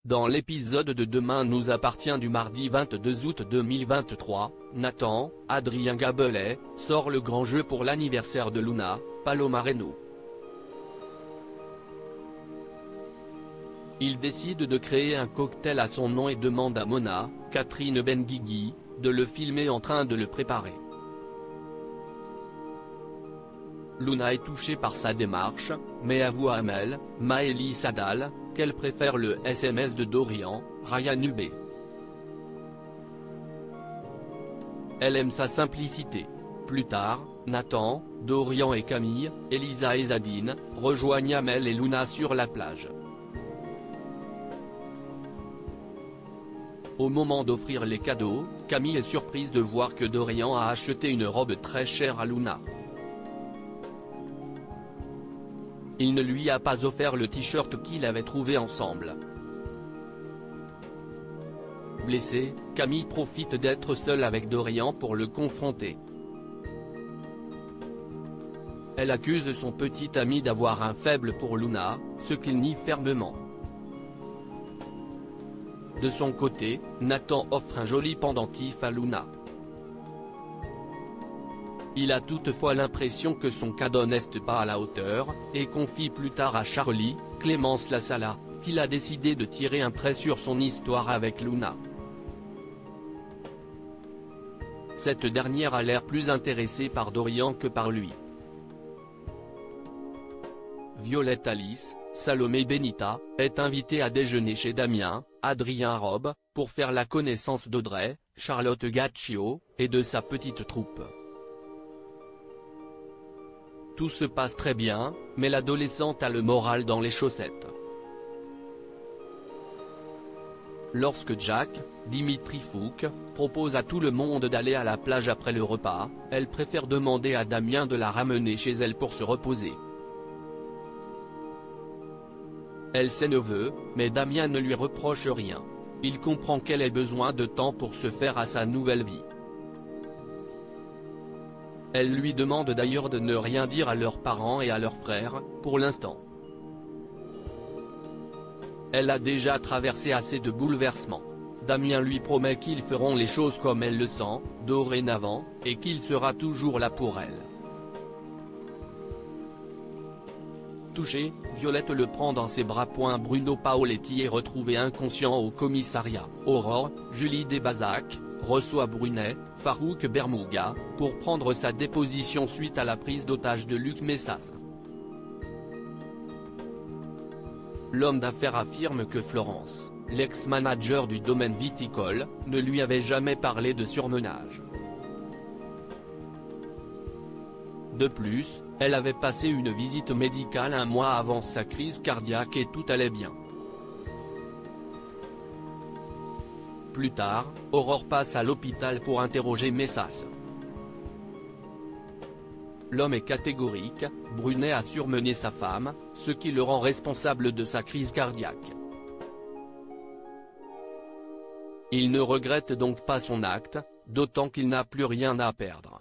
Dans l'épisode de Demain nous appartient du mardi 22 août 2023, Nathan, Adrien Gabelet, sort le grand jeu pour l'anniversaire de Luna, Paloma Reno. Il décide de créer un cocktail à son nom et demande à Mona, Catherine Benguigui, de le filmer en train de le préparer. Luna est touchée par sa démarche, mais avoue à Amel, Maëlys Sadal, qu'elle préfère le SMS de Dorian, Ryan Hubé. Elle aime sa simplicité. Plus tard, Nathan, Dorian et Camille, Elisa et Zadine, rejoignent Amel et Luna sur la plage. Au moment d'offrir les cadeaux, Camille est surprise de voir que Dorian a acheté une robe très chère à Luna. Il ne lui a pas offert le t-shirt qu'ils avaient trouvé ensemble. Blessée, Camille profite d'être seule avec Dorian pour le confronter. Elle accuse son petit ami d'avoir un faible pour Luna, ce qu'il nie fermement. De son côté, Nathan offre un joli pendentif à Luna. Il a toutefois l'impression que son cadeau n'est pas à la hauteur, et confie plus tard à Charlie, Clémence Lassala, qu'il a décidé de tirer un trait sur son histoire avec Luna. Cette dernière a l'air plus intéressée par Dorian que par lui. Violette Alice, Salomé Benita, est invitée à déjeuner chez Damien, Adrien Robe, pour faire la connaissance d'Audrey, Charlotte Gaccio, et de sa petite troupe. Tout se passe très bien, mais l'adolescente a le moral dans les chaussettes. Lorsque Jack, Dimitri Fouque, propose à tout le monde d'aller à la plage après le repas, elle préfère demander à Damien de la ramener chez elle pour se reposer. Elle s'énerve, mais Damien ne lui reproche rien. Il comprend qu'elle ait besoin de temps pour se faire à sa nouvelle vie. Elle lui demande d'ailleurs de ne rien dire à leurs parents et à leurs frères, pour l'instant. Elle a déjà traversé assez de bouleversements. Damien lui promet qu'ils feront les choses comme elle le sent, dorénavant, et qu'il sera toujours là pour elle. Touchée, Violette le prend dans ses bras. Bruno Paoletti est retrouvé inconscient au commissariat. Aurore, Julie Desbazac, reçoit Brunet, Farouk Bermouga, pour prendre sa déposition suite à la prise d'otage de Luc Messas. L'homme d'affaires affirme que Florence, l'ex-manager du domaine viticole, ne lui avait jamais parlé de surmenage. De plus, elle avait passé une visite médicale un mois avant sa crise cardiaque et tout allait bien. Plus tard, Aurore passe à l'hôpital pour interroger Messas. L'homme est catégorique, Brunet a surmené sa femme, ce qui le rend responsable de sa crise cardiaque. Il ne regrette donc pas son acte, d'autant qu'il n'a plus rien à perdre.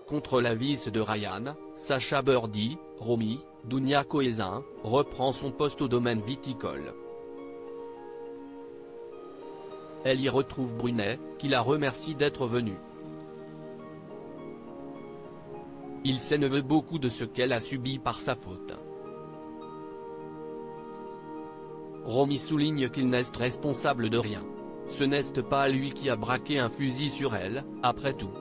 Contre la vis de Ryan, Sacha Birdie, Romy, Dounia Cohézin, reprend son poste au domaine viticole. Elle y retrouve Brunet, qui la remercie d'être venu. Il s'énerve beaucoup de ce qu'elle a subi par sa faute. Romy souligne qu'il n'est responsable de rien. Ce n'est pas lui qui a braqué un fusil sur elle, après tout.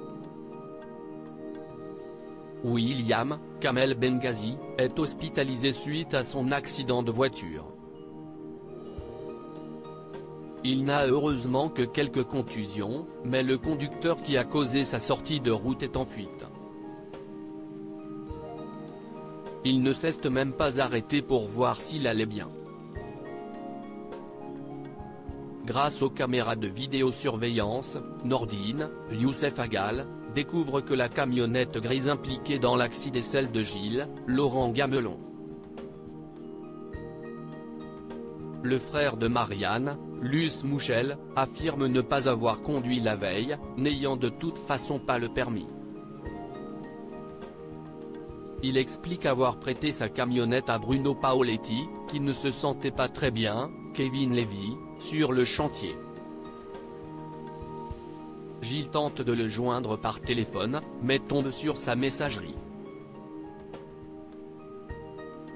William, Kamel Benghazi, est hospitalisé suite à son accident de voiture. Il n'a heureusement que quelques contusions, mais le conducteur qui a causé sa sortie de route est en fuite. Il ne s'est même pas arrêté pour voir s'il allait bien. Grâce aux caméras de vidéosurveillance, Nordine, Youssef Agal, découvre que la camionnette grise impliquée dans l'accident est celle de Gilles, Laurent Gamelon. Le frère de Marianne, Luce Mouchel, affirme ne pas avoir conduit la veille, n'ayant de toute façon pas le permis. Il explique avoir prêté sa camionnette à Bruno Paoletti, qui ne se sentait pas très bien, Kevin Levy, sur le chantier. Gilles tente de le joindre par téléphone, mais tombe sur sa messagerie.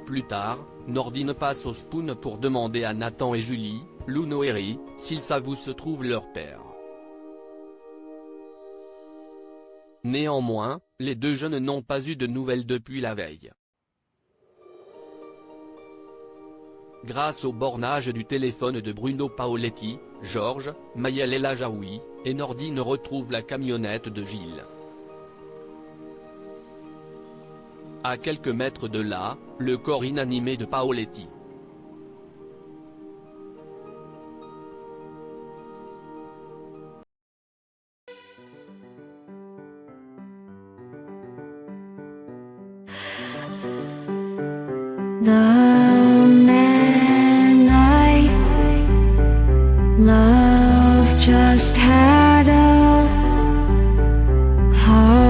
Plus tard, Nordine passe au Spoon pour demander à Nathan et Julie, Lou Noéry, s'ils savent où se trouve leur père. Néanmoins, les deux jeunes n'ont pas eu de nouvelles depuis la veille. Grâce au bornage du téléphone de Bruno Paoletti, Georges, Maël El Ajaoui, et Nordine retrouvent la camionnette de Gilles. À quelques mètres de là, le corps inanimé de Paoletti. The man I love just had a heart